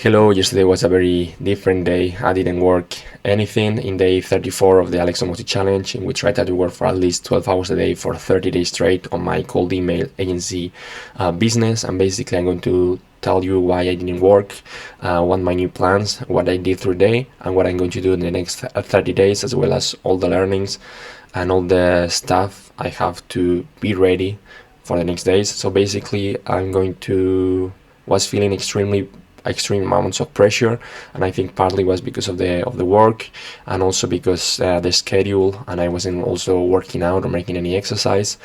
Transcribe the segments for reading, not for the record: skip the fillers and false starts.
Hello, yesterday was a very different day. I didn't work anything in day 34 of the Hormozi challenge, in which I tried to work for at least 12 hours a day for 30 days straight on my cold email agency business. And basically, I'm going to tell you why I didn't work, what my new plans, what I did through the day, and what I'm going to do in the next 30 days, as well as all the learnings and all the stuff I have to be ready for the next days. So basically, was feeling extreme amounts of pressure, and I think partly was because of the work, and also because the schedule, and I wasn't also working out or making any exercise.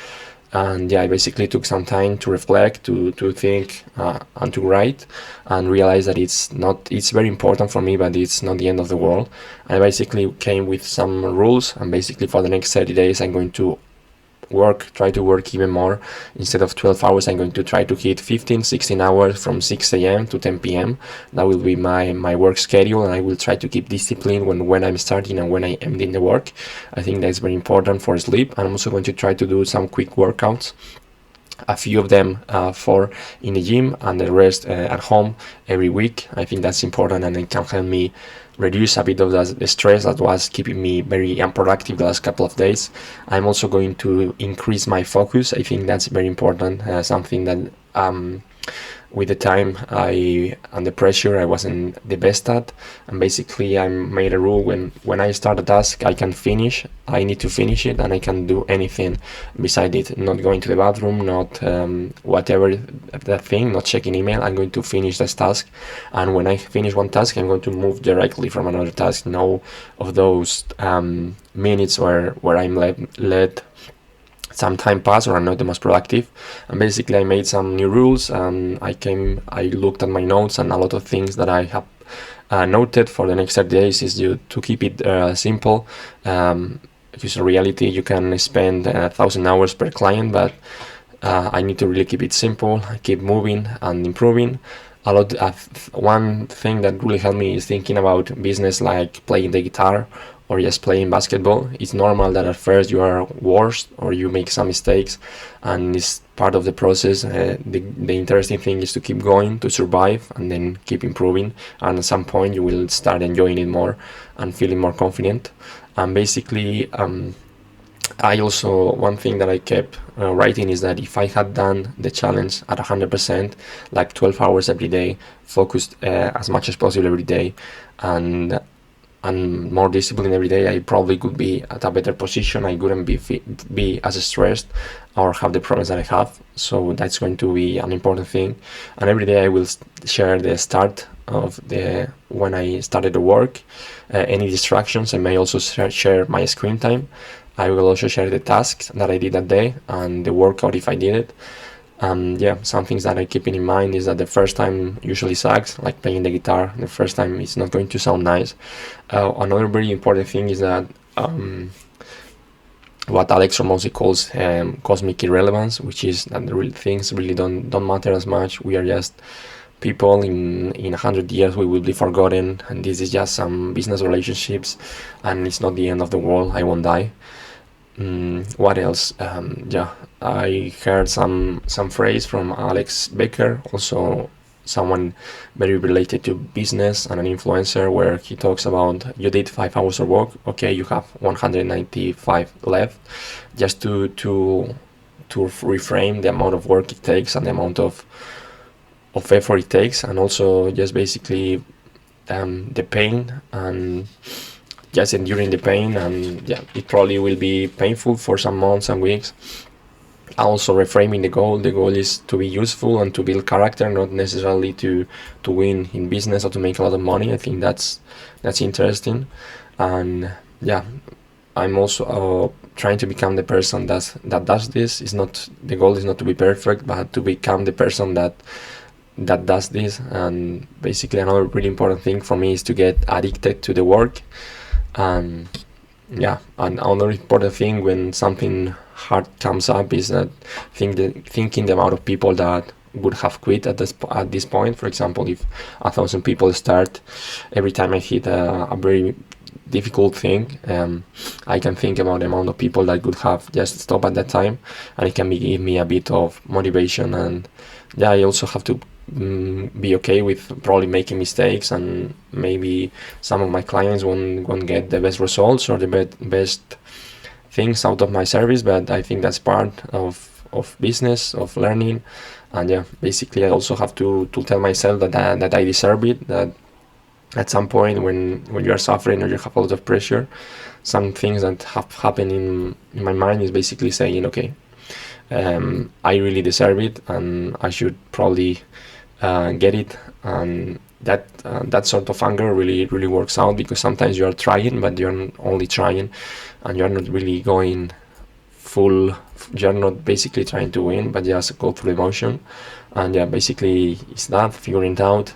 And yeah, I basically took some time to reflect, to think, and to write, and realize that it's very important for me, but it's not the end of the world. I basically came with some rules, and basically for the next 30 days I'm going to try to work even more. Instead of 12 hours, I'm going to try to hit 15-16 hours from 6 a.m. to 10 p.m. That will be my work schedule, and I will try to keep discipline when I'm starting and when I am ending the work. I think that's very important for sleep. I'm also going to try to do some quick workouts, a few of them for in the gym, and the rest at home every week. I think that's important, and it can help me reduce a bit of the stress that was keeping me very unproductive the last couple of days. I'm also going to increase my focus. I think that's very important, something that with the time and the pressure I wasn't the best at. And basically I made a rule: when I start a task, I need to finish it, and I can do anything beside it, not going to the bathroom, not whatever that thing, not checking email. I'm going to finish this task, and when I finish one task, I'm going to move directly from another task. No of those minutes where I'm let some time pass or I'm not the most productive. And basically I made some new rules, and I looked at my notes, and a lot of things that I have noted for the next 30 days is to keep it simple. Because in reality you can spend 1,000 hours per client, but I need to really keep it simple, keep moving and improving. One thing that really helped me is thinking about business like playing the guitar or just playing basketball. It's normal that at first you are worse or you make some mistakes, and it's part of the process. The interesting thing is to keep going, to survive, and then keep improving, and at some point you will start enjoying it more and feeling more confident. And basically one thing that I kept writing is that if I had done the challenge at 100%, like 12 hours every day, focused as much as possible every day, and more disciplined every day, I probably could be at a better position. I wouldn't be as stressed or have the problems that I have. So that's going to be an important thing. And every day I will share the start of when I started the work, any distractions. I may also share my screen time. I will also share the tasks that I did that day and the workout if I did it. Some things that I keep in mind is that the first time usually sucks, like playing the guitar. The first time is not going to sound nice. Another very important thing is that what Alex Hormozi calls cosmic irrelevance, which is that the real things really don't matter as much. We are just people. In 100 years we will be forgotten, and this is just some business relationships, and it's not the end of the world. I won't die. What else? I heard some phrase from Alex Becker, also someone very related to business and an influencer, where he talks about you did 5 hours of work, okay, you have 195 left. Just to reframe the amount of work it takes and the amount of effort it takes, and also just basically the pain and just enduring the pain. And it probably will be painful for some months and weeks. Also reframing the goal is to be useful and to build character, not necessarily to win in business or to make a lot of money. I think that's interesting. And I'm also trying to become the person that does this. The goal is not to be perfect, but to become the person that does this. And basically another really important thing for me is to get addicted to the work. And another important thing when something hard comes up is that thinking the amount of people that would have quit at this point. For example, if 1,000 people start, every time I hit a very difficult thing, I can think about the amount of people that could have just stopped at that time, and it can give me a bit of motivation. And I also have to be okay with probably making mistakes, and maybe some of my clients won't get the best results or the best things out of my service, but I think that's part of business, of learning. And yeah, basically I also have to tell myself that I deserve it, that at some point when you are suffering or you have a lot of pressure, some things that have happened in my mind is basically saying, okay, I really deserve it and I should probably get it. And that sort of anger really works out, because sometimes you are trying but you're only trying and you're not really going full, you're not basically trying to win but just go through the motion. And yeah, basically it's that, figuring it out.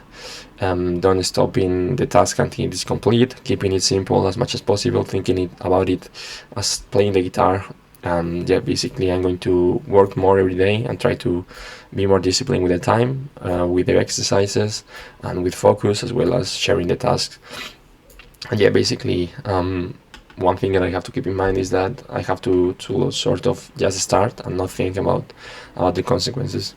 Don't stop in the task until it is complete, keeping it simple as much as possible, thinking about it as playing the guitar. And yeah, basically I'm going to work more every day and try to be more disciplined with the time, with the exercises and with focus, as well as sharing the tasks. And yeah, basically one thing that I have to keep in mind is that I have to sort of just start and not think about the consequences.